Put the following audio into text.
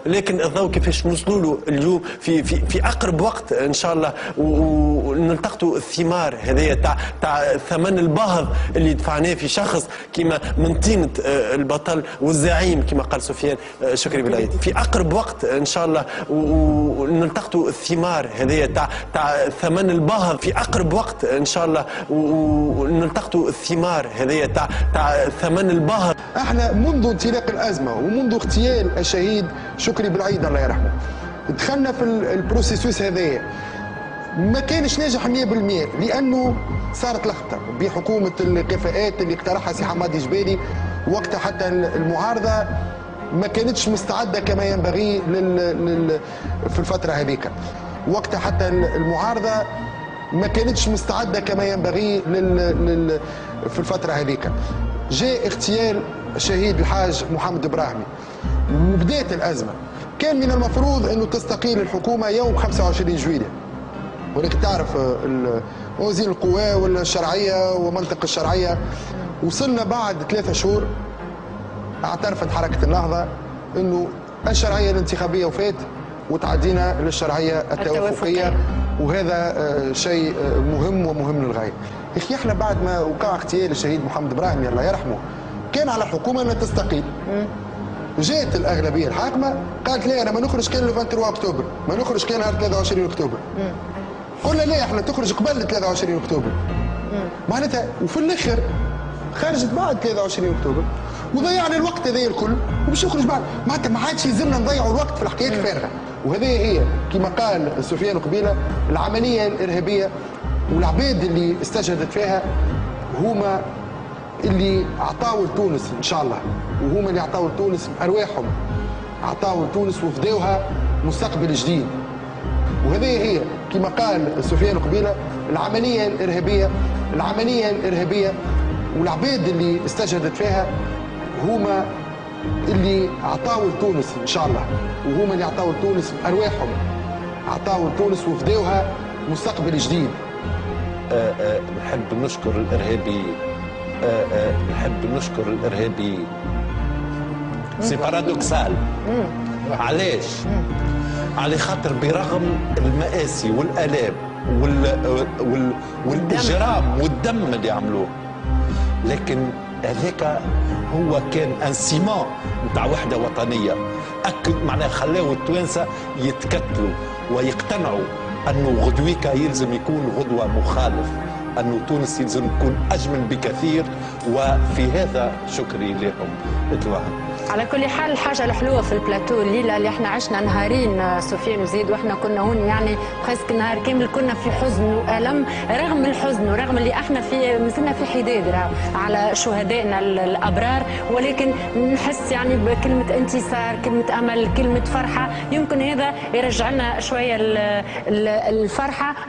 لكن الضوء كيفاش نوصلوا له اليوم في اقرب وقت ان شاء الله، ونلتقطوا الثمار هذه تاع ثمن الباهظ اللي دفعناه في شخص كما من طينه البطل والزعيم كما قال سفيان شكري بالعيد. في اقرب وقت ان شاء الله ونلتقطوا الثمار هذه تاع ثمن الباهظ في اقرب وقت ان شاء الله، ونلتقطوا الثمار هذه تاع ثمن الباهظ. احنا منذ انطلاق الازمه ومنذ اغتيال الشهيد شكري بالعيد الله يرحمه دخلنا في البروسيسوس هذايا، ما كانش ناجح 100% لانه صارت لخبطه بحكومه الكفاءات اللي اقترحها سي حمادي جبالي. وقتها حتى المعارضه ما كانتش مستعده كما ينبغي في الفتره هذيك. وقتها حتى المعارضه ما كانتش مستعده كما ينبغي في الفتره هذيك. جاء اغتيال الشهيد الحاج محمد ابراهيمي وبدات الازمه. كان من المفروض انه تستقيل الحكومه يوم 25 جويلية، ولكن تعرف وزير القوى والشرعيه ومنطق الشرعيه. وصلنا بعد 3 شهور اعترفت حركه النهضه انه الشرعيه الانتخابيه وفات وتعدينا للشرعيه التوافقيه، وهذا شيء مهم ومهم للغايه. يا اخي احنا بعد ما وقع اغتيال الشهيد محمد ابراهيمي الله يرحمه كان على الحكومه انها تستقيل. جاءت الاغلبيه الحاكمه قالت لا انا ما نخرج كان 23 اكتوبر، ما نخرج كان نهار 23 اكتوبر. قلنا لا احنا تخرج قبل 23 اكتوبر. معناتها وفي الاخر خرجت بعد 23 اكتوبر وضيعنا الوقت هذا الكل وباش نخرج بعد. معناتها ما عادش يلزمنا نضيعوا الوقت في الحكايات الفارغه. وهذه هي كما قال سفيان قبيله العمليه الارهابيه، والعباد اللي استشهدت فيها هما اللي عطاوا لتونس ان شاء الله، وهما اللي عطاوا لتونس ارواحهم، عطاوا لتونس وفداوها مستقبل جديد. وهذه هي كما قال سفيان قبيله العمليه الارهابيه، العمليه الارهابيه، والعباد اللي استشهدت فيها هما اللي عطاوا لتونس ان شاء الله، وهما اللي عطاوا لتونس ارواحهم، عطاوا لتونس وفداوها مستقبل جديد. نحب نشكر الارهابي، نحب نشكر الارهابي. سي بارادوكسال. علاش؟ على خاطر برغم المآسي والآلام والإجرام والدم اللي عملوه، لكن هذاك هو كان ان سيمان نتاع وحده وطنيه. اكد معناها خلاو التوانسه يتكتلوا ويقتنعوا انه غدويكا يلزم يكون غدوه مخالف، انه تونس يلزم تكون اجمل بكثير، وفي هذا شكري لهم اطلاقا. على كل حال الحاجه الحلوه في البلاتو الليله اللي احنا عشنا نهارين سفيان وزيد، واحنا كنا هون يعني بريسك نهار كامل كنا في حزن والم، رغم الحزن ورغم اللي احنا في مازلنا في حداد على شهدائنا الابرار، ولكن نحس يعني بكلمه انتصار، كلمه امل، كلمه فرحه، يمكن هذا يرجع لنا شويه الفرحه.